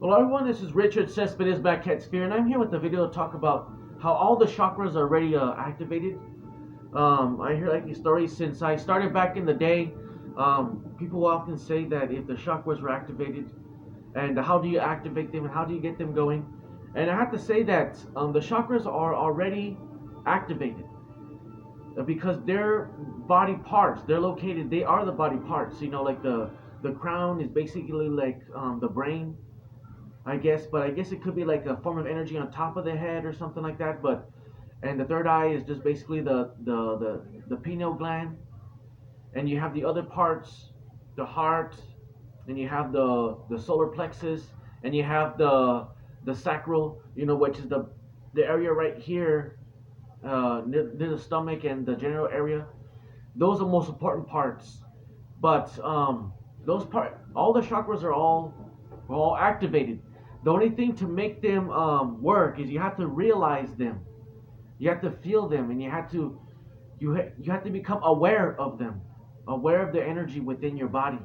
Hello everyone, this is Richard Cespedes back at Sphere, and I'm here with the video to talk about how all the chakras are already activated. I hear like these stories since I started back in the day. People often say that if the chakras were activated, and how do you activate them, and how do you get them going? And I have to say that the chakras are already activated because they're body parts. They're located. They are the body parts. You know, like the crown is basically like the brain, I guess, but I guess it could be like a form of energy on top of the head or something like that. But and the third eye is just basically the pineal gland, and you have the other parts, the heart, and you have the solar plexus, and you have the sacral, you know, which is the area right here near the stomach and the general area. Those are the most important parts, but all the chakras are all activated. The only thing to make them work is you have to realize them, you have to feel them, and you have to become aware of them, aware of the energy within your body,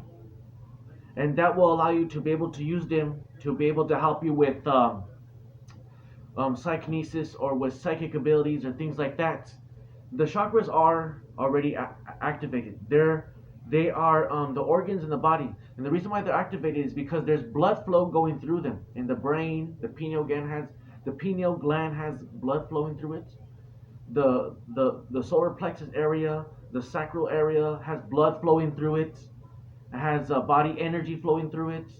and that will allow you to be able to use them to be able to help you with psychokinesis or with psychic abilities or things like that. The chakras are already activated. They are the organs in the body, and the reason why they're activated is because there's blood flow going through them. In the brain, the pineal gland has blood flowing through it. The solar plexus area, the sacral area has blood flowing through it. It has body energy flowing through it.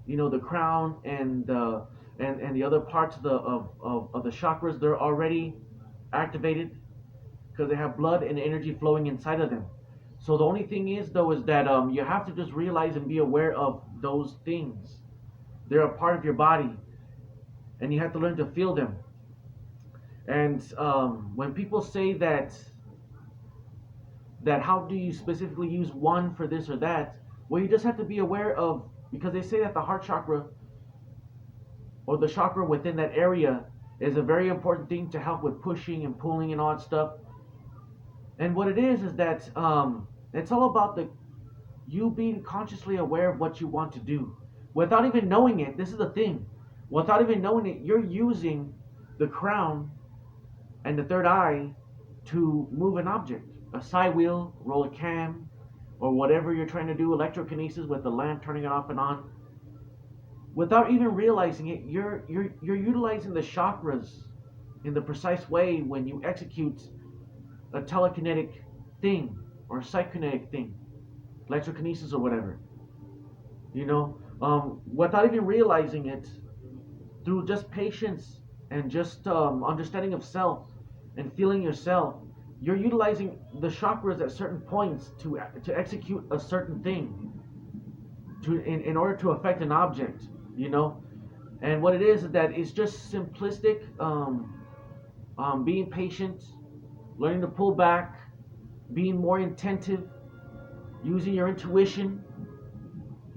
You know, the crown and the other parts of the chakras, they're already activated because they have blood and energy flowing inside of them. So the only thing is though is that you have to just realize and be aware of those things. They're a part of your body, and you have to learn to feel them. And when people say that how do you specifically use one for this or that, well, you just have to be aware of, because they say that the heart chakra or the chakra within that area is a very important thing to help with pushing and pulling and all that stuff. And what it is that it's all about you being consciously aware of what you want to do without even knowing it. This is the thing. Without even knowing it, you're using the crown and the third eye to move an object, a side wheel, roll a cam, or whatever you're trying to do, electrokinesis with the lamp, turning it off and on. Without even realizing it, you're utilizing the chakras in the precise way when you execute a telekinetic thing or a psychokinetic thing, electrokinesis or whatever. You know, without even realizing it, through just patience and just understanding of self and feeling yourself, you're utilizing the chakras at certain points to execute a certain thing, in order to affect an object. You know, and what it is that it's just simplistic, being patient, learning to pull back, being more attentive, using your intuition,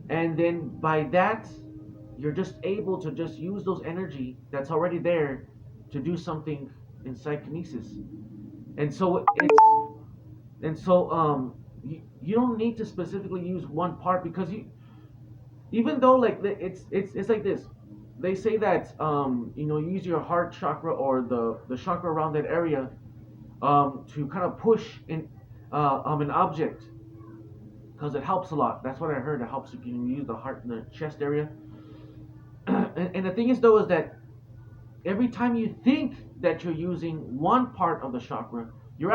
and then by that you're just able to just use those energy that's already there to do something in psychokinesis. And so you don't need to specifically use one part, because even though like it's like this, they say that you know, use your heart chakra or the chakra around that area to kind of push in an object, because it helps a lot. That's what I heard. It helps if you use the heart in the chest area. And the thing is though is that every time you think that you're using one part of the chakra, you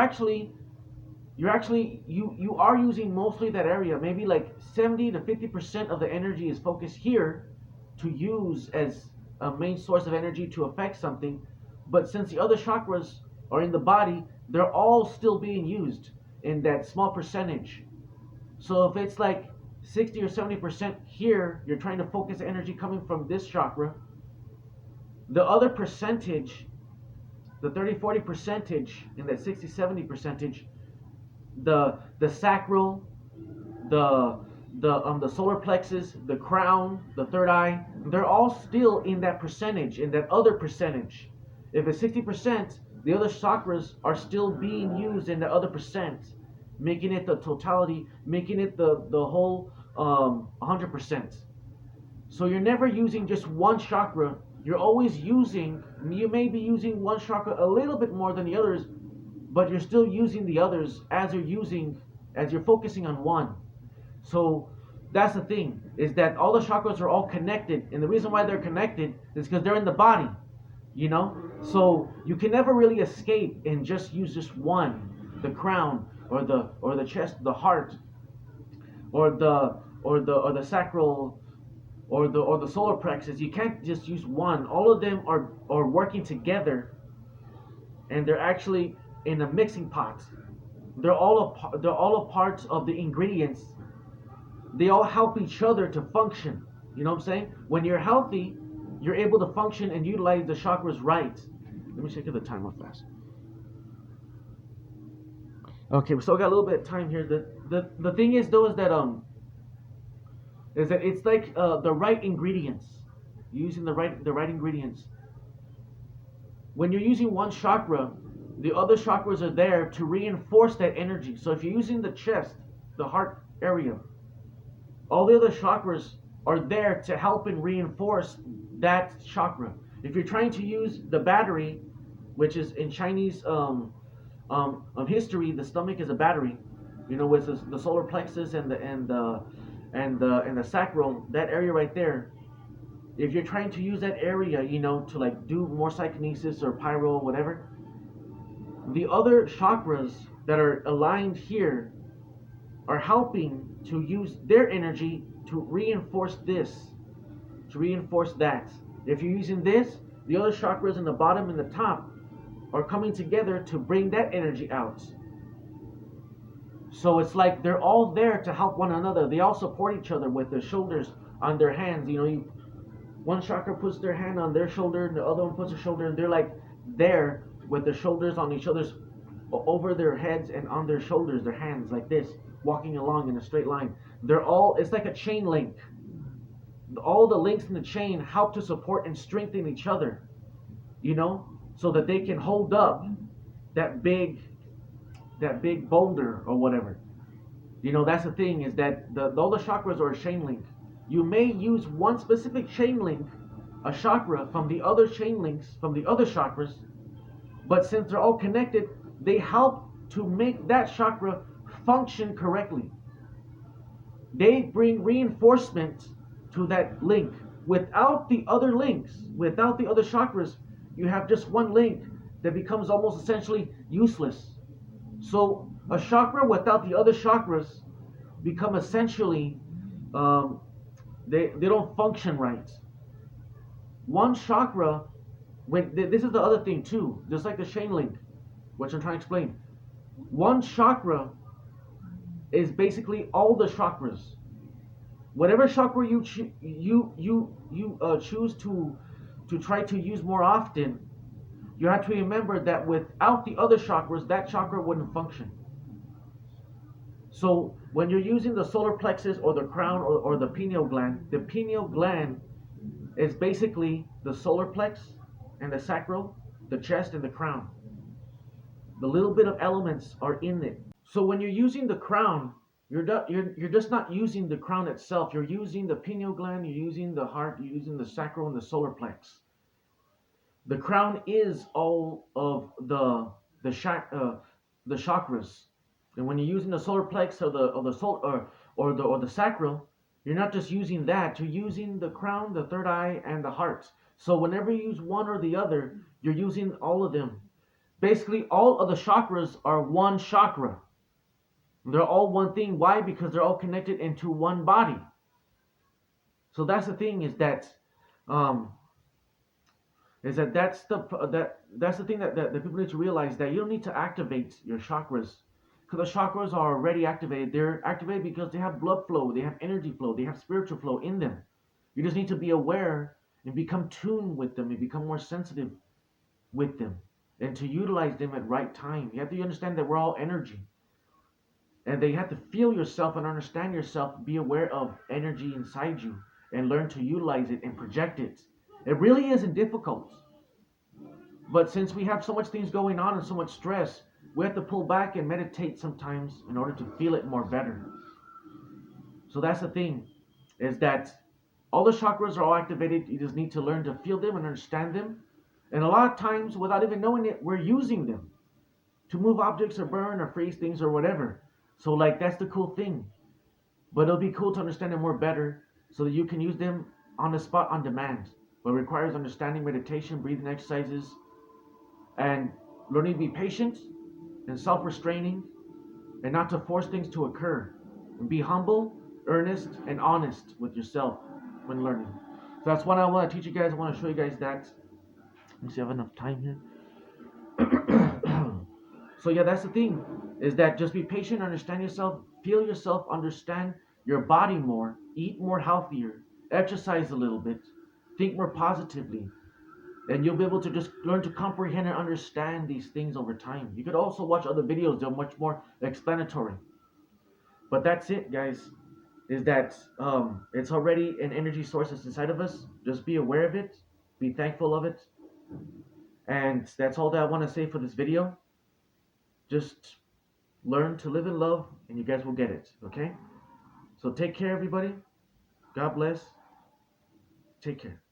are using mostly that area. Maybe like 70 to 50% of the energy is focused here to use as a main source of energy to affect something. But since the other chakras are in the body, they're all still being used in that small percentage. So if it's like 60 or 70% here, you're trying to focus energy coming from this chakra. The other percentage, the 30-40 percentage in that 60-70 percentage, the sacral, the solar plexus, the crown, the third eye, they're all still in that percentage, in that other percentage. If it's 60%, the other chakras are still being used in the other percent, making it the totality, making it the whole 100%. So you're never using just one chakra. You're always using, you may be using one chakra a little bit more than the others, but you're still using the others as you're focusing on one. So that's the thing, is that all the chakras are all connected, and the reason why they're connected is because they're in the body, you know. So you can never really escape and just use just one, the crown or the chest, the heart, or the sacral, or the solar plexus. You can't just use one. All of them are working together, and they're actually in a mixing pot. They're all a part of the ingredients. They all help each other to function. You know what I'm saying? When you're healthy, you're able to function and utilize the chakras right. Let me check the time real fast. Okay, we still got a little bit of time here. The thing is though is that it's like the right ingredients. Using the right ingredients. When you're using one chakra, the other chakras are there to reinforce that energy. So if you're using the chest, the heart area, all the other chakras are there to help and reinforce that chakra. If you're trying to use the battery, which is in Chinese history, the stomach is a battery, you know, with the solar plexus and the sacral, that area right there. If you're trying to use that area, you know, to like do more psychokinesis or pyro, whatever, the other chakras that are aligned here are helping to use their energy to reinforce this, to reinforce that. If you're using this, the other chakras in the bottom and the top are coming together to bring that energy out. So it's like they're all there to help one another. They all support each other with their shoulders on their hands. You know, one chakra puts their hand on their shoulder, and the other one puts their shoulder, and they're like there with their shoulders on each other's, over their heads and on their shoulders, their hands like this, walking along in a straight line. It's like a chain link. All the links in the chain help to support and strengthen each other, you know, so that they can hold up that big boulder or whatever. You know, that's the thing, is that all the chakras are a chain link. You may use one specific chain link, a chakra, from the other chain links from the other chakras, but since they're all connected, they help to make that chakra function correctly. They bring reinforcement to that link. Without the other links, without the other chakras, you have just one link that becomes almost essentially useless. So a chakra without the other chakras become essentially, they don't function right. One chakra, this is the other thing too, just like the chain link, which I'm trying to explain. One chakra is basically all the chakras. Whatever chakra you choose to try to use more often, you have to remember that without the other chakras, that chakra wouldn't function. So when you're using the solar plexus or the crown or the pineal gland is basically the solar plex and the sacral, the chest and the crown. The little bit of elements are in it. So when you're using the crown, you're just not using the crown itself. You're using the pineal gland, you're using the heart, you're using the sacral and the solar plex. The crown is all of the chakras, and when you're using the solar plex or the sacral, you're not just using that. You're using the crown, the third eye, and the heart. So whenever you use one or the other, you're using all of them. Basically, all of the chakras are one chakra. They're all one thing. Why? Because they're all connected into one body. So that's the thing, is that that's the thing that people need to realize, that you don't need to activate your chakras, because the chakras are already activated. They're activated because they have blood flow, they have energy flow, they have spiritual flow in them. You just need to be aware and become tuned with them and become more sensitive with them, and to utilize them at right time. You have to understand that we're all energy, and that you have to feel yourself and understand yourself, be aware of energy inside you, and learn to utilize it and project it. It really isn't difficult. But since we have so much things going on and so much stress, we have to pull back and meditate sometimes in order to feel it more better. So that's the thing, is that All the chakras are all activated. You just need to learn to feel them and understand them. And a lot of times, without even knowing it, we're using them to move objects or burn or freeze things or whatever. So like that's the cool thing. But it'll be cool to understand them more better so that you can use them on the spot on demand. But it requires understanding, meditation, breathing exercises, and learning to be patient and self-restraining and not to force things to occur. And be humble, earnest, and honest with yourself when learning. So that's what I want to teach you guys. I want to show you guys that. Let me see if I have enough time here. So yeah, that's the thing, is that just be patient, understand yourself, feel yourself, understand your body more, eat more healthier, exercise a little bit, think more positively, and you'll be able to just learn to comprehend and understand these things over time. You could also watch other videos, they're much more explanatory. But that's it, guys, is that it's already an energy source that's inside of us. Just be aware of it, be thankful of it, and that's all that I want to say for this video. Just learn to live in love and you guys will get it, okay? So take care, everybody. God bless. Take care.